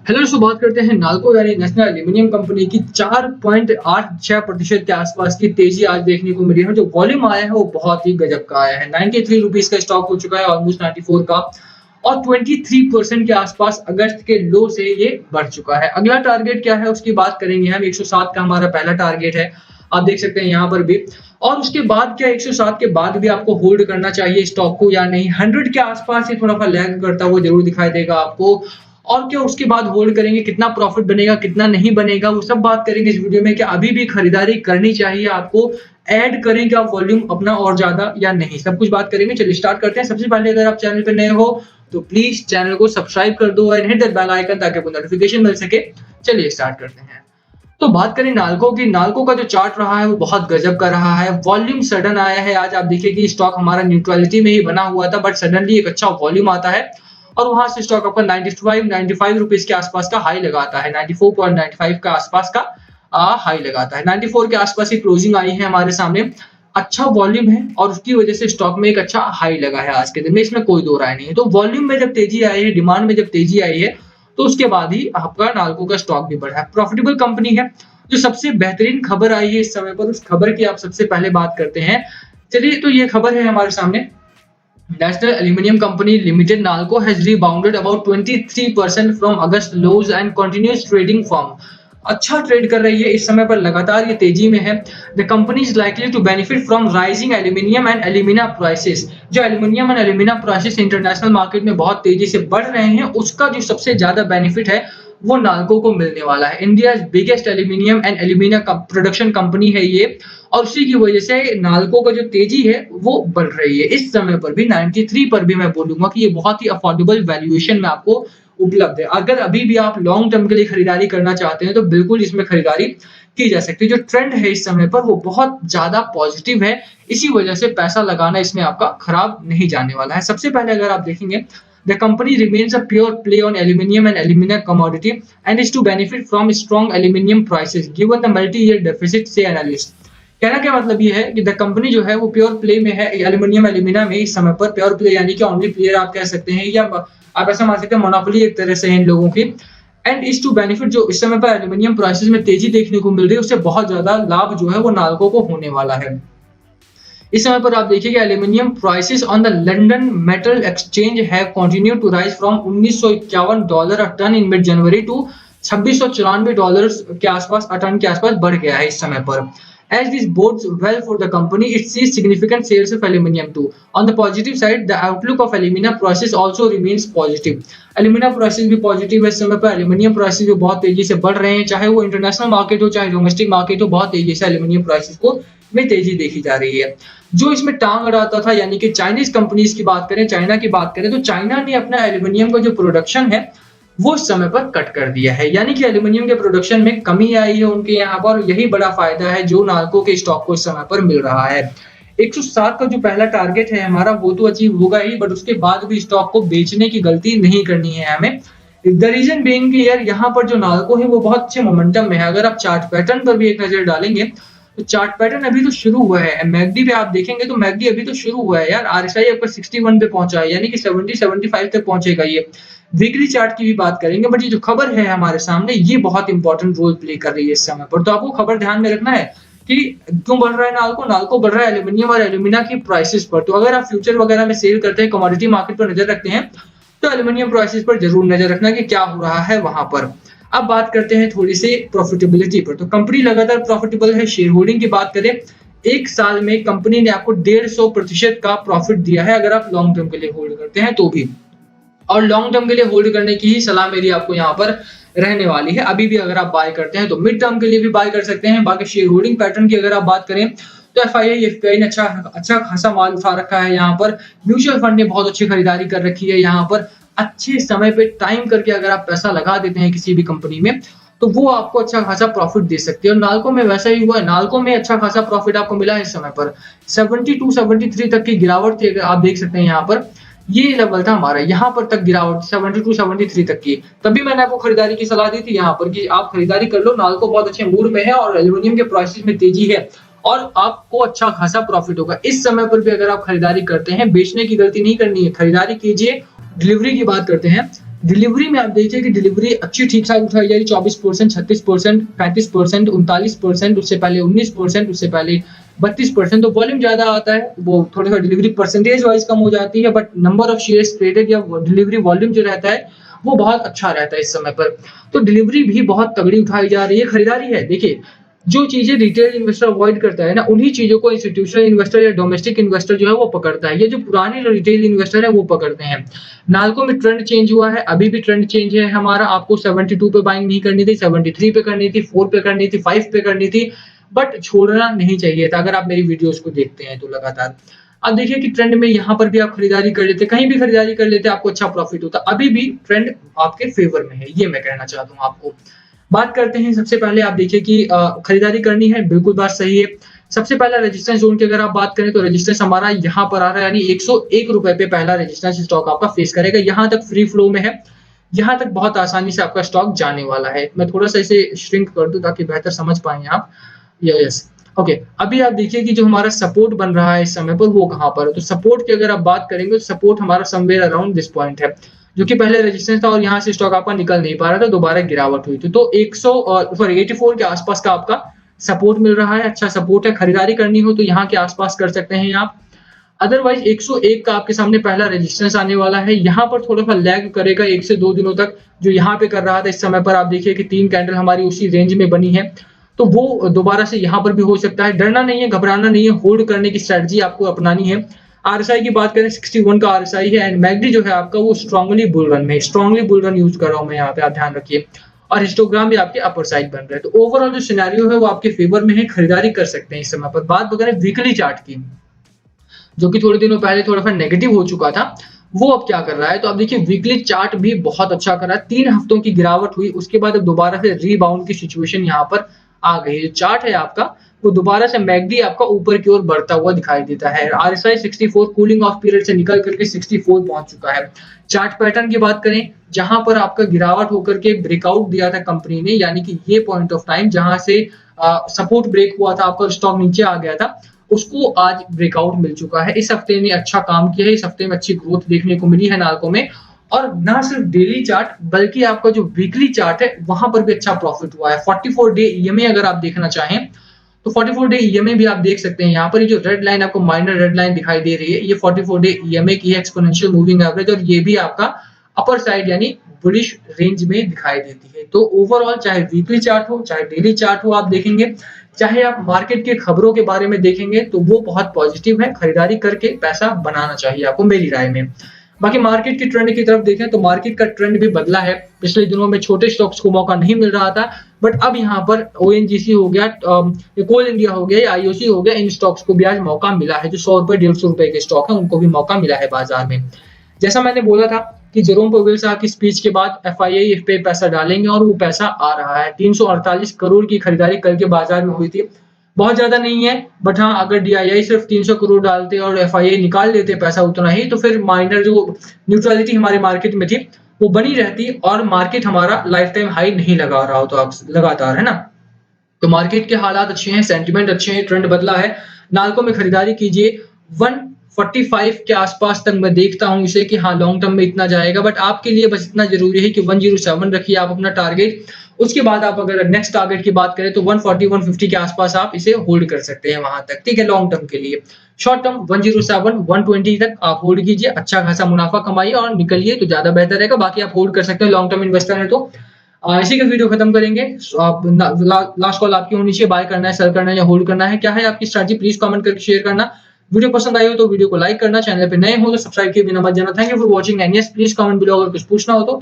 Hello दोस्तों, बात करते हैं नाल्को यानी नेशनल एल्यूमिनियम कंपनी की 4.86% के आसपास की तेजी आज देखने को मिली है। जो वॉल्यूम आया है वो बहुत ही गजब का आया है। 93 रुपीस का स्टॉक हो चुका है, ऑलमोस्ट 94 का, और 23% के आसपास अगस्त के लो से ये बढ़ चुका है। अगला टारगेट क्या है उसकी बात करेंगे हम। 107 का हमारा पहला टारगेट है, आप देख सकते हैं यहाँ पर भी। और उसके बाद क्या 107 के बाद भी आपको होल्ड करना चाहिए स्टॉक को या नहीं। 100 के आसपास ये थोड़ा सा लैग करता हुआ जरूर दिखाई देगा आपको। और क्या उसके बाद होल्ड करेंगे, कितना प्रॉफिट बनेगा कितना नहीं बनेगा, वो सब बात करेंगे इस वीडियो में। कि अभी भी खरीदारी करनी चाहिए आपको, ऐड करें क्या वॉल्यूम अपना और ज्यादा या नहीं, सब कुछ बात करेंगे। चलिए स्टार्ट करते हैं। सबसे पहले अगर आप चैनल पर नए हो तो प्लीज चैनल को सब्सक्राइब कर दो और हिट दैट बेल आइकन ताकि आपको नोटिफिकेशन मिल सके। चलिए स्टार्ट करते हैं। तो बात करें नाल्को की। नाल्को का जो चार्ट रहा है वो बहुत गजब का रहा है। वॉल्यूम सडन आया है। आज आप देखिए कि स्टॉक हमारा न्यूट्रलिटी में ही बना हुआ था, बट सडनली एक अच्छा वॉल्यूम आता है और वहां से स्टॉक आपका 95 रुपीस के आसपास का हाई लगाता है। 94.95 का आसपास का हाई लगाता है। 94 के आसपास ही क्लोजिंग आई है हमारे सामने। अच्छा वॉल्यूम है और उसकी वजह से स्टॉक में एक अच्छा हाई लगा है आज के दिन में, इसमें कोई दो राय नहीं है। तो वॉल्यूम में जब तेजी आई है, डिमांड में जब तेजी आई है, तो उसके बाद ही आपका नाल्को का स्टॉक भी बढ़ा है। प्रॉफिटेबल कंपनी है। जो सबसे बेहतरीन खबर आई है इस समय पर, उस खबर की आप सबसे पहले बात करते हैं। चलिए, तो ये खबर है हमारे सामने। National Aluminium Company Limited Nalco has rebounded about 23% from August lows and continues trading firm. अच्छा ट्रेड कर रही है इस समय पर, लगातार ये तेजी में है। The company is likely to benefit from rising aluminium and alumina prices. जो aluminium and alumina prices international market में बहुत तेजी से बढ़ रहे हैं, उसका जो सबसे ज्यादा बेनिफिट है वो नाल्को को मिलने वाला है। India biggest aluminium and alumina production company है ये, और उसी की वजह से नाल्को का जो तेजी है वो बढ़ रही है। इस समय पर भी 93 पर भी मैं बोलूंगा कि ये बहुत ही अफोर्डेबल वैल्यूएशन में आपको उपलब्ध है। अगर अभी भी आप लॉन्ग टर्म के लिए खरीदारी करना चाहते हैं तो बिल्कुल इसमें खरीदारी की जा सकती है। जो ट्रेंड है इस समय पर वो बहुत ज्यादा पॉजिटिव है, इसी वजह से पैसा लगाना इसमें आपका खराब नहीं जाने वाला है। सबसे पहले अगर आप देखेंगे, the company remains a pure play on aluminum and alumina commodity and is to benefit from strong aluminum prices given the multi-year deficit, say analyst। कहना क्या मतलब ये है कि द कंपनी जो है वो प्योर प्ले में है एल्यूमिनियम एल्यूमिना में इस समय पर। प्योर प्ले यानी कि ओनली प्लेयर आप कह सकते हैं, या आप ऐसा मान सकते हैं मोनोपोली एक तरह से है इन लोगों की। एंड इज टू बेनिफिट, जो इस समय पर एल्यूमिनियम प्राइसेस में तेजी देखने को मिल रही है उससे बहुत ज्यादा लाभ जो है वो नाल्को को होने वाला है। इस समय पर आप देखिएगा aluminium prices on the London metal exchange have continued to rise from $1951 a ton in mid January to $2694 के आसपास टन के आसपास बढ़ गया है इस समय पर। As this bodes well for the company, it sees significant sales of aluminum too. On the positive side, the outlook of alumina prices also remains positive. Alumina prices भी पॉजिटिव है इस समय पर। एल्यूमिनियम प्राइसेस भी बहुत तेजी से बढ़ रहे हैं, चाहे वो इंटरनेशनल मार्केट हो चाहे डोमेस्टिक मार्केट हो, बहुत तेजी से एल्यूमिनियम प्राइसेस को में तेजी देखी जा रही है। जो इसमें टांग अड़ाता था, यानी कि चाइनीज कंपनीज की बात करें, चाइना की बात करें, तो चाइना ने अपना एल्यूमिनियम का जो प्रोडक्शन है वो इस समय पर कट कर दिया है, यानी कि एल्यूमिनियम के प्रोडक्शन में कमी आई है उनके यहाँ पर। यही बड़ा फायदा है जो नाल्को के स्टॉक को इस समय पर मिल रहा है। 107 का जो पहला टारगेट है हमारा वो तो अचीव होगा ही, बट उसके बाद भी स्टॉक को बेचने की गलती नहीं करनी है हमें। द रीजन बीइंग कि यार यहाँ पर जो नाल्को है वो बहुत अच्छे मोमेंटम में है। अगर आप चार्ट पैटर्न पर भी एक नजर डालेंगे तो चार्ट पैटर्न अभी तो शुरू हुआ है। मैगडी पे आप देखेंगे तो मैगडी अभी तो शुरू हुआ है यार। आरएसआई आपका 61 पे पहुंचा है, यानी कि 70-75 तक पहुंचेगा ये। वीकली चार्ट की भी बात करेंगे, बट ये जो खबर है हमारे सामने ये बहुत इंपॉर्टेंट रोल प्ले कर रही है इस समय पर। तो आपको खबर ध्यान में रखना है कि क्यों बढ़ रहा है नाल्को। नाल्को बढ़ रहा है एल्यूमिनियम और एल्यूमिना की प्राइसेस पर। तो अगर आप फ्यूचर वगैरह में सेल करते हैं, कमोडिटी मार्केट पर नजर रखते हैं, तो एल्यूमिनियम प्राइसेस पर जरूर नजर रखना कि क्या हो रहा है वहां पर। अब बात करते हैं थोड़ी सी प्रॉफिटेबिलिटी पर। तो कंपनी लगातार प्रॉफिटेबल है। शेयर होल्डिंग की बात करें, एक साल में कंपनी ने आपको 150% का प्रॉफिट दिया है अगर आप लॉन्ग टर्म के लिए होल्ड करते हैं तो भी। और लॉन्ग टर्म के लिए होल्ड करने की ही सलाह मेरी आपको यहाँ पर रहने वाली है। अभी भी अगर आप बाय करते हैं तो मिड टर्म के लिए भी बाय कर सकते हैं। बाकी शेयर होल्डिंग पैटर्न की अगर आप बात करें तो एफआईआई ने अच्छा खासा माल उठा रखा है यहाँ पर। म्यूचुअल फंड ने बहुत अच्छी खरीदारी कर रखी है यहाँ पर। अच्छे समय पे टाइम करके अगर आप पैसा लगा देते हैं किसी भी कंपनी में तो वो आपको अच्छा खासा प्रॉफिट दे सकती है। और नाल्को में वैसा ही हुआ है। नाल्को में अच्छा खासा प्रॉफिट आपको मिला है इस समय पर। 72-73 तक की गिरावट थी, आप देख सकते हैं यहाँ पर। ये लेवल था हमारा, यहाँ पर तक गिरावट 72-73 तक की। तभी मैंने आपको खरीदारी की सलाह दी थी यहाँ पर कि आप खरीदारी कर लो। नाल्को बहुत अच्छे मूड में है और एल्यूमिनियम के प्राइसेस में तेजी है और आपको अच्छा खासा प्रॉफिट होगा। इस समय पर भी अगर आप खरीदारी करते हैं, बेचने की गलती नहीं करनी है, खरीदारी कीजिए। डिलीवरी की बात करते हैं डिलीवरी में आप देखिए कि डिलीवरी अच्छी ठीक-ठाक उठाई जा रही है, 24%, 36%, 35%, 39%, उससे पहले 19%, उससे पहले 32%। तो वॉल्यूम ज़्यादा आता है, वो थोड़ा-सा डिलीवरी परसेंटेज वाइज़ कम हो जाती है, but number of shares traded या डिलीवरी वॉल्यूम जो रहता है, वो बहुत अच्छा रहता है इस समय पर। तो डिलीवरी भी बहुत तगड़ी उठाई जा रही है, खरीदारी है। देखिए, जो चीज़ें रिटेल इन्वेस्टर अवॉइड करता है ना, उन्हीं चीज़ों को इंस्टीट्यूशनल इन्वेस्टर या डोमेस्टिक इन्वेस्टर जो है वो पकड़ता है। ये जो पुराने जो रिटेल इन्वेस्टर है वो पकड़ते हैं। नाल्को में ट्रेंड चेंज हुआ है, अभी भी ट्रेंड चेंज है हमारा। आपको 72 पे बाइंग नहीं करनी थी, 73 पे करनी थी, 4 पे करनी थी, 5 पे करनी थी, बट छोड़ना नहीं चाहिए था अगर आप मेरी वीडियोज़ को देखते हैं तो लगातार। अब देखिए कि ट्रेंड में यहाँ पर भी आप खरीदारी कर लेते, कहीं भी खरीदारी कर लेते, आपको अच्छा प्रॉफिट होता। अभी भी ट्रेंड आपके फेवर में है, ये मैं कहना चाहता हूँ आपको। बात करते हैं सबसे पहले आप देखिए कि खरीदारी करनी है, बिल्कुल बात सही है। सबसे पहला रेजिस्टेंस ज़ोन की अगर आप बात करें तो रेजिस्टेंस हमारा यहाँ पर आ रहा है, यानी ₹101 पे पहला रेजिस्टेंस स्टॉक आपका फेस करेगा। यहाँ तक फ्री फ्लो में है, यहाँ तक बहुत आसानी से आपका स्टॉक जाने वाला है। मैं थोड़ा-सा इसे श्रिंक कर दूँ ताकि बेहतर समझ पाएँ आप। Yes, okay. अभी आप देखिए कि जो हमारा सपोर्ट बन रहा है इस समय पर वो कहाँ पर है? तो सपोर्ट की अगर आप बात करेंगे तो सपोर्ट हमारा समवेयर अराउंड दिस पॉइंट है, जो कि पहले रेजिस्टेंस था और यहाँ से स्टॉक आपका निकल नहीं पा रहा था, दोबारा गिरावट हुई थी। तो 84 के आसपास का आपका सपोर्ट मिल रहा है, अच्छा सपोर्ट है। खरीदारी करनी हो तो यहाँ के आसपास कर सकते हैं आप। अदरवाइज 101 का आपके सामने पहला रेजिस्टेंस आने वाला है। यहाँ पर थोड़ा-सा लैग करेगा 1 से 2 दिनों तक, जो यहाँ पे कर रहा था। इस समय पर आप देखिए कि 3 कैंडल हमारी उसी रेंज में बनी है, तो वो दोबारा से यहाँ पर भी हो सकता है। डरना नहीं है, घबराना नहीं है, होल्ड करने की स्ट्रैटेजी आपको अपनानी है। आरएसआई की बात करें 61 का आरएसआई है, एंड मैकडी जो है आपका वो स्ट्रांगली बुल रन में है। स्ट्रांगली बुल रन यूज़ कर रहा हूँ मैं यहाँ पे, आप ध्यान रखिए। और हिस्टोग्राम भी आपके अपर साइड बन रहा है। तो ओवरऑल जो सिनेरियो है वो आपके फेवर में है, खरीदारी कर सकते हैं इस समय पर। बात करें वीकली चार्ट की, जो कि थोड़े दिनों पहले थोड़ा-सा नेगेटिव हो चुका था, वो अब क्या कर रहा है? तो आप देखिए वीकली चार्ट भी बहुत अच्छा कर रहा है। 3 हफ्तों की गिरावट हुई, उसके बाद अब दोबारा से रीबाउंड की सिचुएशन यहाँ पर आ गई है। जो चार्ट है आपका, वो दोबारा से मैकडी आपका ऊपर की ओर बढ़ता हुआ दिखाई देता है। आरएसआई 64 कूलिंग ऑफ पीरियड से निकल करके 64 पहुँच चुका है। चार्ट पैटर्न की बात करें, जहाँ पर आपका गिरावट होकर के ब्रेकआउट दिया था कंपनी ने, यानी कि ये पॉइंट ऑफ टाइम जहाँ से सपोर्ट ब्रेक हुआ था, आपका स्टॉक नीचे आ गया था, उसको आज ब्रेकआउट मिल चुका है। इस हफ्ते में अच्छा काम किया है, इस हफ्ते में अच्छी ग्रोथ देखने को मिली है नाल्को में। और ना सिर्फ डेली चार्ट, बल्कि आपका जो वीकली चार्ट है वहां पर भी अच्छा प्रॉफिट हुआ है। 44 डे ईएमए अगर आप देखना चाहें तो 44 डे ईएमए भी आप देख सकते हैं। यहाँ पर जो रेड लाइन आपको माइनर रेड लाइन दिखाई दे रही है, ये 44 डे ईएमए की है, एक्सपोनेंशियल मूविंग एवरेज, और ये भी आपका अपर साइड यानी बुलिश रेंज में दिखाई देती है। तो ओवरऑल चाहे वीकली चार्ट हो, चाहे डेली चार्ट हो, आप देखेंगे, चाहे आप मार्केट के खबरों के बारे में देखेंगे, तो वो बहुत पॉजिटिव है। खरीदारी करके पैसा बनाना चाहिए आपको, मेरी राय में। बाकी मार्केट की ट्रेंड की तरफ देखें तो मार्केट का ट्रेंड भी बदला है। पिछले दिनों में छोटे स्टॉक्स को मौका नहीं मिल रहा था, बट अब यहाँ पर ओएनजीसी हो गया, कोल इंडिया हो गया, आईओसी हो गया, इन स्टॉक्स को भी आज मौका मिला है। जो 100 रुपए 150 रुपए के स्टॉक है, उनको भी मौका मिला है बाजार में। जैसा मैंने बोला था कि जेरोम पोवेल साहब की स्पीच के बाद एफआईआई पे पैसा डालेंगे, और वो पैसा आ रहा है। 348 करोड़ की खरीदारी कल के बाजार में हुई थी। बहुत ज्यादा नहीं है, बट हाँ, अगर डीआईआई सिर्फ 300 करोड़ डालते और एफआईआई निकाल लेते पैसा उतना ही, तो फिर माइनर जो न्यूट्रलिटी हमारे मार्केट में थी वो बनी रहती, और मार्केट हमारा लाइफ टाइम हाई नहीं लगा रहा हो तो लगातार, है ना। तो मार्केट के हालात अच्छे हैं, सेंटिमेंट अच्छे हैं, ट्रेंड बदला है। नाल्को में खरीदारी कीजिए। 145 के आसपास तक मैं देखता हूं इसे कि हाँ लॉन्ग टर्म में इतना जाएगा, बट आपके लिए बस इतना जरूरी है कि 107 रखिए आप अपना टारगेट। उसके बाद आप अगर नेक्स्ट टारगेट की बात करें तो 140 150 के आसपास आप इसे होल्ड कर सकते हैं वहां तक, ठीक है, लॉन्ग टर्म के लिए। शॉर्ट टर्म 107 120 तक आप होल्ड कीजिए, अच्छा खासा मुनाफा कमाइए और निकलिए तो ज्यादा बेहतर रहेगा। बाकी आप होल्ड कर सकते हैं, लॉन्ग टर्म इन्वेस्टर है तो। इसी का वीडियो खत्म करेंगे। लास्ट कॉल आपकी होनी चाहिए, बाय करना है, सेल करना है या होल्ड करना है, क्या है आपकी स्ट्रैटेजी, प्लीज कमेंट करके शेयर करना। वीडियो पसंद आई हो तो वीडियो को लाइक करना, चैनल पे नए हो तो सब्सक्राइब किए बिना मत जाना। Thank you for watching, and yes please comment below अगर कुछ पूछना हो तो।